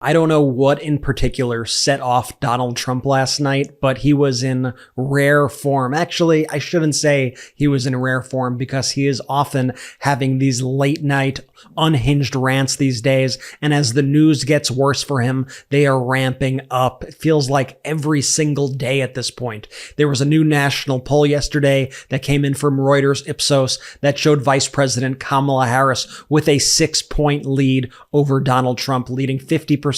I don't know what in particular set off Donald Trump last night, but he was in rare form. Actually, I shouldn't say he was in rare form because he is often having these late night unhinged rants these days. And as the news gets worse for him, they are ramping up. It feels like every single day at this point. There was a new national poll yesterday that came in from Reuters Ipsos that showed Vice President Kamala Harris with a 6-point lead over Donald Trump, leading 50%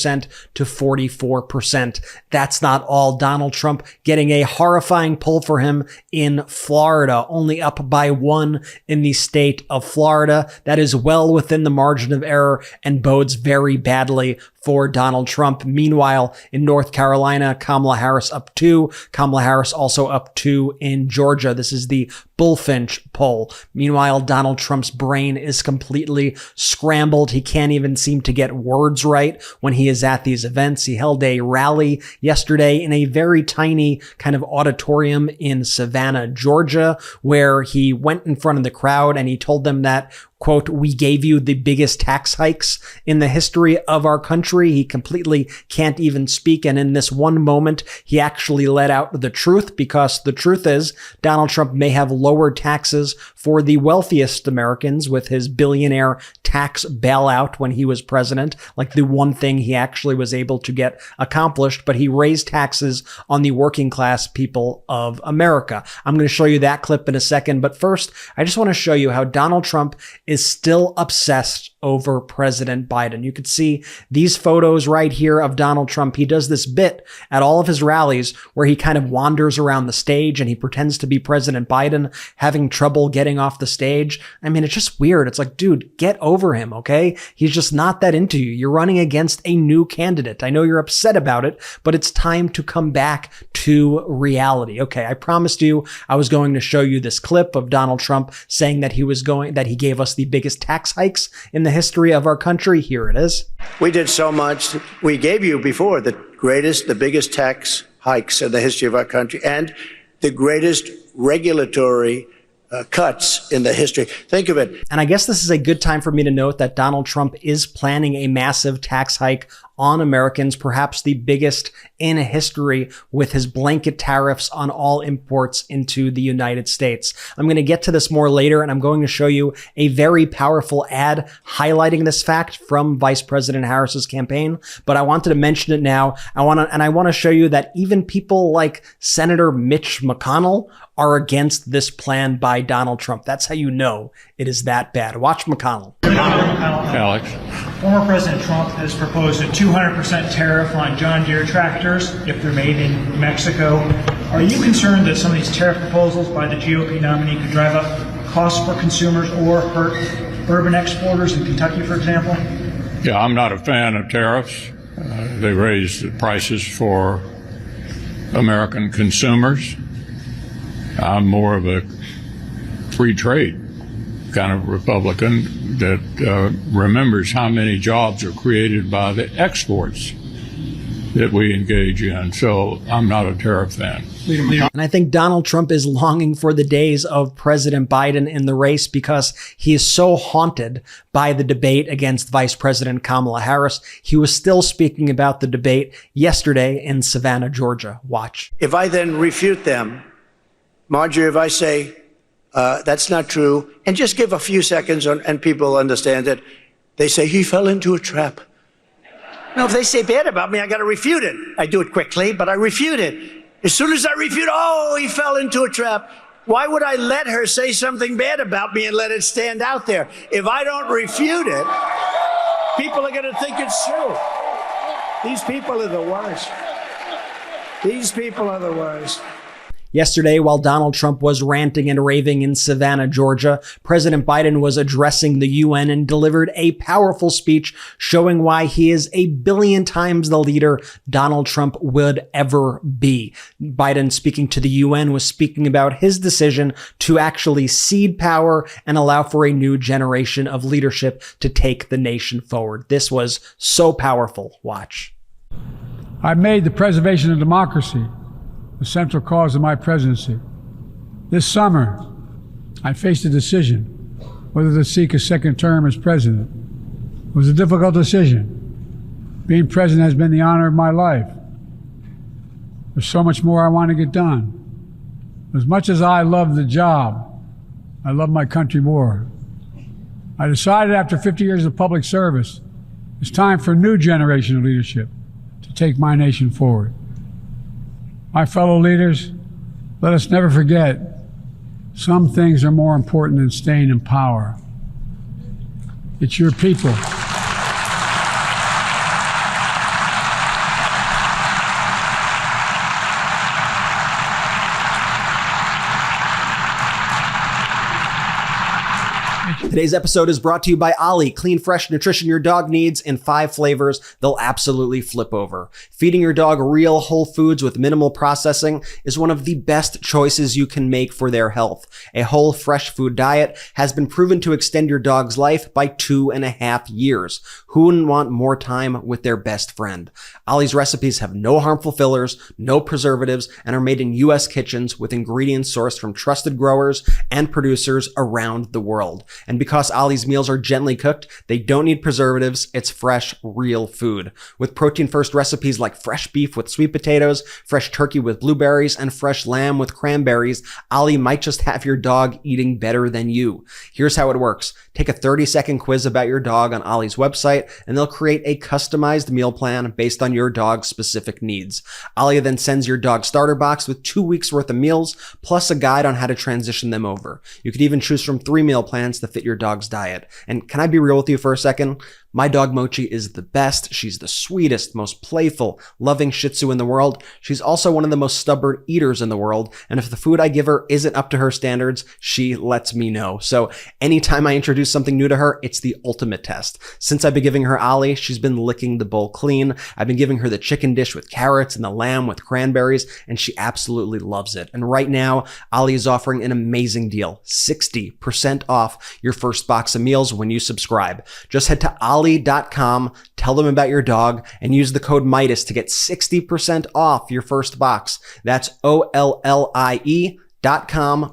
to 44%. That's not all. Donald Trump getting a horrifying pull for him in Florida, only up by 1 in the state of Florida. That is well within the margin of error and bodes very badly for Donald Trump. Meanwhile, in North Carolina, Kamala Harris up 2. Kamala Harris also up 2 in Georgia. This is the Bullfinch poll. Meanwhile, Donald Trump's brain is completely scrambled. He can't even seem to get words right when he is at these events. He held a rally yesterday in a very tiny kind of auditorium in Savannah, Georgia, where he went in front of the crowd and he told them that, quote, "We gave you the biggest tax hikes in the history of our country." He completely can't even speak. And in this one moment, he actually let out the truth, because the truth is Donald Trump may have lowered taxes for the wealthiest Americans with his billionaire tax bailout when he was president, like the one thing he actually was able to get accomplished, but he raised taxes on the working class people of America. I'm going to show you that clip in a second. But first, I just want to show you how Donald Trump is still obsessed over President Biden. You could see these photos right here of Donald Trump. He does this bit at all of his rallies where he kind of wanders around the stage and he pretends to be President Biden, having trouble getting off the stage. I mean, it's just weird. It's like, dude, get over him, okay? He's just not that into you. You're running against a new candidate. I know you're upset about it, but it's time to come back to reality. Okay, I promised you I was going to show you this clip of Donald Trump saying that he gave us the biggest tax hikes in the history of our country. Here it is. We did so much. We gave you before the biggest tax hikes in the history of our country and the greatest regulatory cuts in the history. Think of it. And I guess this is a good time for me to note that Donald Trump is planning a massive tax hike on Americans, perhaps the biggest in history, with his blanket tariffs on all imports into the United States. I'm going to get to this more later, and I'm going to show you a very powerful ad highlighting this fact from Vice President Harris's campaign. But I wanted to mention it now. I want to show you that even people like Senator Mitch McConnell are against this plan by Donald Trump. That's how you know it is that bad. Watch McConnell. Alex. Former President Trump has proposed a 200% tariff on John Deere tractors if they're made in Mexico. Are you concerned that some of these tariff proposals by the GOP nominee could drive up costs for consumers or hurt urban exporters in Kentucky, for example? Yeah, I'm not a fan of tariffs. They raise the prices for American consumers. I'm more of a free trade kind of Republican that remembers how many jobs are created by the exports that we engage in. So I'm not a tariff fan. And I think Donald Trump is longing for the days of President Biden in the race because he is so haunted by the debate against Vice President Kamala Harris. He was still speaking about the debate yesterday in Savannah, Georgia. Watch. If I then refute them, Marjorie, if I say, that's not true, and just give a few seconds and people understand it, they say, he fell into a trap. No, if they say bad about me, I got to refute it. I do it quickly, but I refute it. As soon as I refute, oh, he fell into a trap. Why would I let her say something bad about me and let it stand out there? If I don't refute it, people are going to think it's true. These people are the worst. These people are the worst. Yesterday, while Donald Trump was ranting and raving in Savannah, Georgia, President Biden was addressing the UN and delivered a powerful speech showing why he is a billion times the leader Donald Trump would ever be. Biden, speaking to the UN, was speaking about his decision to actually cede power and allow for a new generation of leadership to take the nation forward. This was so powerful. Watch. I made the preservation of democracy the central cause of my presidency. This summer, I faced a decision whether to seek a second term as president. It was a difficult decision. Being president has been the honor of my life. There's so much more I want to get done. As much as I love the job, I love my country more. I decided after 50 years of public service, it's time for a new generation of leadership to take my nation forward. My fellow leaders, let us never forget, some things are more important than staying in power. It's your people. Today's episode is brought to you by Ollie, clean, fresh nutrition your dog needs in 5 flavors they'll absolutely flip over. Feeding your dog real whole foods with minimal processing is one of the best choices you can make for their health. A whole fresh food diet has been proven to extend your dog's life by 2.5 years. Who wouldn't want more time with their best friend? Ollie's recipes have no harmful fillers, no preservatives, and are made in U.S. kitchens with ingredients sourced from trusted growers and producers around the world. And because Ollie's meals are gently cooked, they don't need preservatives. It's fresh, real food. With protein-first recipes like fresh beef with sweet potatoes, fresh turkey with blueberries, and fresh lamb with cranberries, Ollie might just have your dog eating better than you. Here's how it works. Take a 30-second quiz about your dog on Ollie's website, and they'll create a customized meal plan based on your dog's specific needs. Ollie then sends your dog starter box with 2 weeks worth of meals, plus a guide on how to transition them over. You could even choose from 3 meal plans to fit your dog's diet. And can I be real with you for a second? My dog Mochi is the best. She's the sweetest, most playful, loving Shih Tzu in the world. She's also one of the most stubborn eaters in the world. And if the food I give her isn't up to her standards, she lets me know. So anytime I introduce something new to her, it's the ultimate test. Since I've been giving her Ollie, she's been licking the bowl clean. I've been giving her the chicken dish with carrots and the lamb with cranberries, and she absolutely loves it. And right now, Ollie is offering an amazing deal, 60% off your first box of meals when you subscribe. Just head to Ollie.com, tell them about your dog, and use the code Meidas to get 60% off your first box. That's OLLIE.com,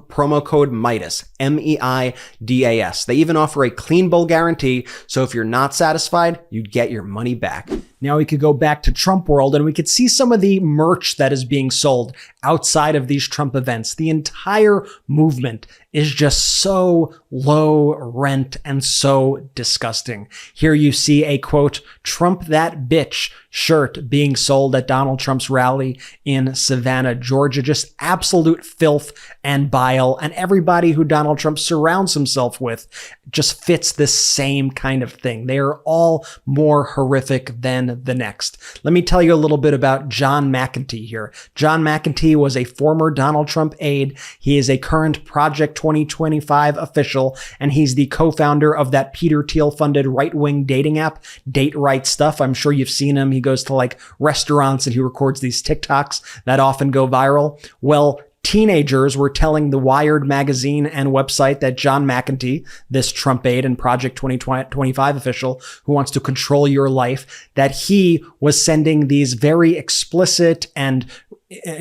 promo code Meidas, MEIDAS. They even offer a clean bowl guarantee, so if you're not satisfied, you get your money back. Now we could go back to Trump world and we could see some of the merch that is being sold outside of these Trump events. The entire movement is just so low rent and so disgusting. Here you see a quote, "Trump that bitch" shirt being sold at Donald Trump's rally in Savannah, Georgia. Just absolute filth and bile. And everybody who Donald Trump surrounds himself with just fits this same kind of thing. They are all more horrific than the next. Let me tell you a little bit about John McEntee here. John McEntee was a former Donald Trump aide. He is a current Project 2025 official, and he's the co-founder of that Peter Thiel-funded right-wing dating app, Date Right Stuff. I'm sure you've seen him. He goes to like restaurants and he records these TikToks that often go viral. Well, teenagers were telling the Wired magazine and website that John McEntee, this Trump aide and Project 2025 official who wants to control your life, that he was sending these very explicit and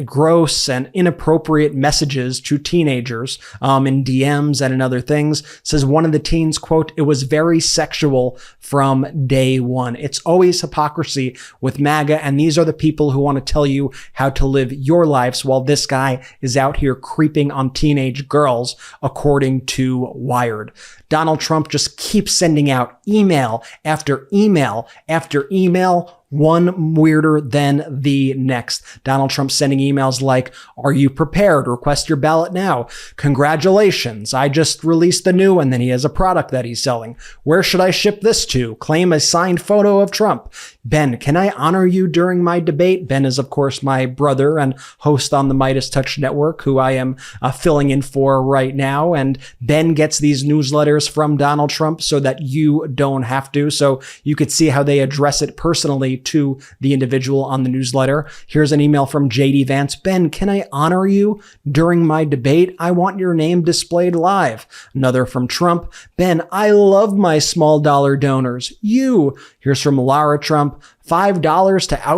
gross and inappropriate messages to teenagers in DMs and in other things. Says one of the teens, quote, "It was very sexual from day one." It's always hypocrisy with MAGA, and these are the people who want to tell you how to live your lives while this guy is out here creeping on teenage girls, according to Wired. Donald Trump just keeps sending out email after email after email, one weirder than the next. Donald Trump sending emails like, "Are you prepared? Request your ballot now. Congratulations. I just released the new," and then he has a product that he's selling. "Where should I ship this to? Claim a signed photo of Trump. Ben, can I honor you during my debate?" Ben is, of course, my brother and host on the MeidasTouch network, who I am filling in for right now. And Ben gets these newsletters from Donald Trump so that you don't have to. So you could see how they address it personally to the individual on the newsletter. Here's an email from JD Vance. "Ben, can I honor you during my debate? I want your name displayed live." Another from Trump. "Ben, I love my small dollar donors. You." Here's from Lara Trump. $5 to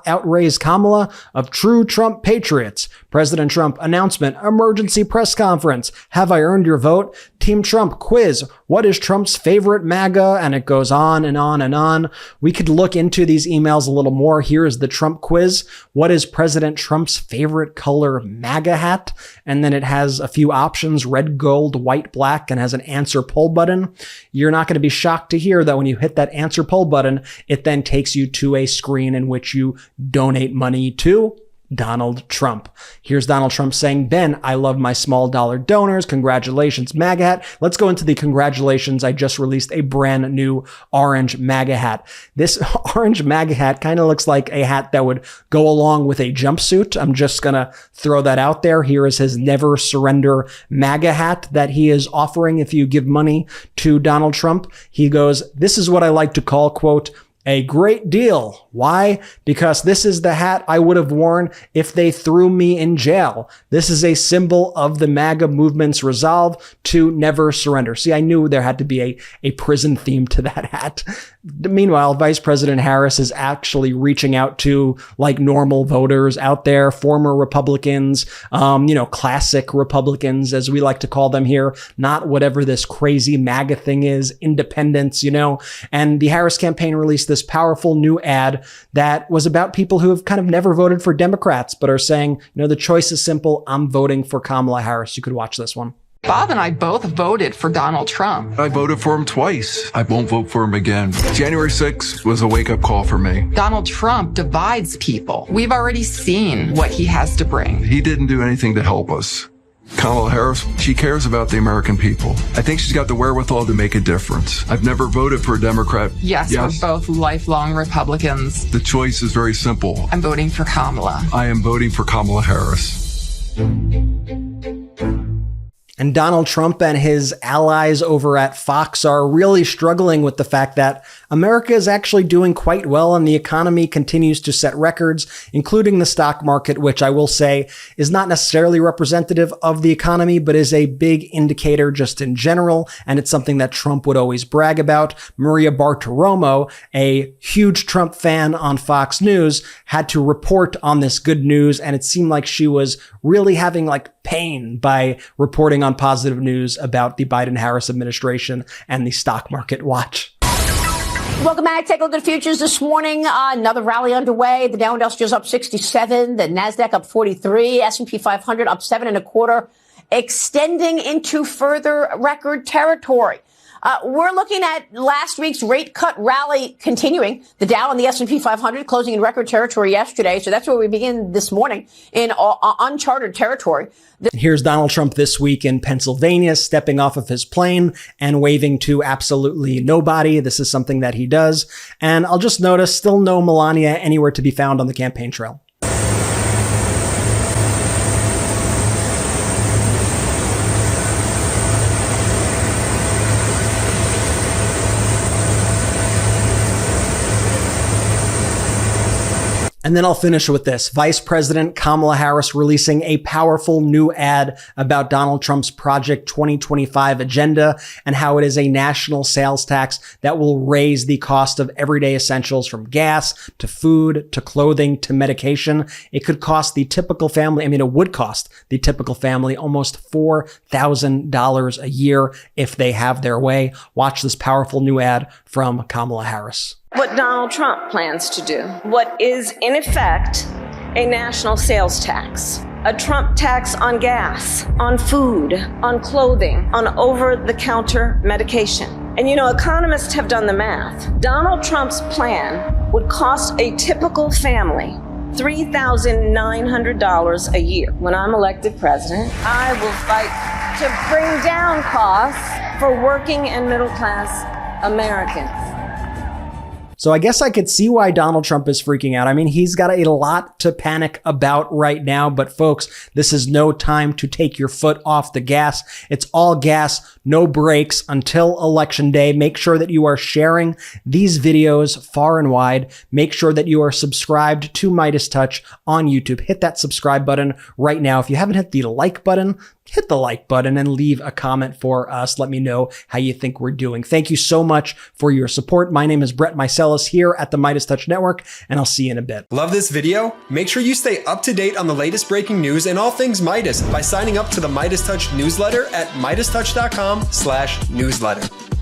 outraise Kamala of true Trump patriots. President Trump announcement, emergency press conference. Have I earned your vote? Team Trump quiz. What is Trump's favorite MAGA? And it goes on and on and on. We could look into these emails a little more. Here is the Trump quiz. What is President Trump's favorite color MAGA hat? And then it has a few options, red, gold, white, black, and has an answer poll button. You're not going to be shocked to hear that when you hit that answer poll button, it then takes you to a screen in which you donate money to Donald Trump. Here's Donald Trump saying, Ben, I love my small dollar donors. Congratulations, MAGA hat. Let's go into the congratulations. I just released a brand new orange MAGA hat. This orange MAGA hat kind of looks like a hat that would go along with a jumpsuit. I'm just going to throw that out there. Here is his Never Surrender MAGA hat that he is offering if you give money to Donald Trump. He goes, this is what I like to call, quote, a great deal. Why? Because this is the hat I would have worn if they threw me in jail. This is a symbol of the MAGA movement's resolve to never surrender. See, I knew there had to be a prison theme to that hat. Meanwhile, Vice President Harris is actually reaching out to like normal voters out there, former Republicans, classic Republicans, as we like to call them here, not whatever this crazy MAGA thing is, independents, and the Harris campaign released this powerful new ad that was about people who have kind of never voted for Democrats, but are saying, the choice is simple. I'm voting for Kamala Harris. You could watch this one. Bob and I both voted for Donald Trump. I voted for him twice. I won't vote for him again. January 6th was a wake-up call for me. Donald Trump divides people. We've already seen what he has to bring. He didn't do anything to help us. Kamala Harris, she cares about the American people. I think she's got the wherewithal to make a difference. I've never voted for a Democrat. Yes, we're both lifelong Republicans. The choice is very simple. I'm voting for Kamala. I am voting for Kamala Harris. And Donald Trump and his allies over at Fox are really struggling with the fact that America is actually doing quite well and the economy continues to set records, including the stock market, which I will say is not necessarily representative of the economy, but is a big indicator just in general. And it's something that Trump would always brag about. Maria Bartiromo, a huge Trump fan on Fox News, had to report on this good news. And it seemed like she was really having pain by reporting on positive news about the Biden-Harris administration and the stock market watch. Welcome back. Take a look at the futures this morning. Another rally underway. The Dow Industrials up 67, the NASDAQ up 43, S&P 500 up 7.25, extending into further record territory. We're looking at last week's rate cut rally continuing. The Dow and the S&P 500 closing in record territory yesterday. So that's where we begin this morning in uncharted territory. Here's Donald Trump this week in Pennsylvania, stepping off of his plane and waving to absolutely nobody. This is something that he does. And I'll just notice still no Melania anywhere to be found on the campaign trail. And then I'll finish with this. Vice President Kamala Harris releasing a powerful new ad about Donald Trump's Project 2025 agenda and how it is a national sales tax that will raise the cost of everyday essentials from gas to food to clothing to medication. It could cost the typical family, it would cost the typical family almost $4,000 a year if they have their way. Watch this powerful new ad from Kamala Harris. What Donald Trump plans to do, what is in effect a national sales tax, a Trump tax on gas, on food, on clothing, on over-the-counter medication. And economists have done the math. Donald Trump's plan would cost a typical family $3,900 a year. When I'm elected president, I will fight to bring down costs for working and middle-class Americans. So I guess I could see why Donald Trump is freaking out. I mean, he's got a lot to panic about right now, but folks, this is no time to take your foot off the gas. It's all gas, no brakes until Election Day. Make sure that you are sharing these videos far and wide. Make sure that you are subscribed to MeidasTouch on YouTube. Hit that subscribe button right now. If you haven't hit the like button, hit the like button and leave a comment for us. Let me know how you think we're doing. Thank you so much for your support. My name is Brett Meiselas here at the MeidasTouch Network, and I'll see you in a bit. Love this video? Make sure you stay up to date on the latest breaking news and all things Midas by signing up to the MeidasTouch newsletter at MeidasTouch.com/newsletter.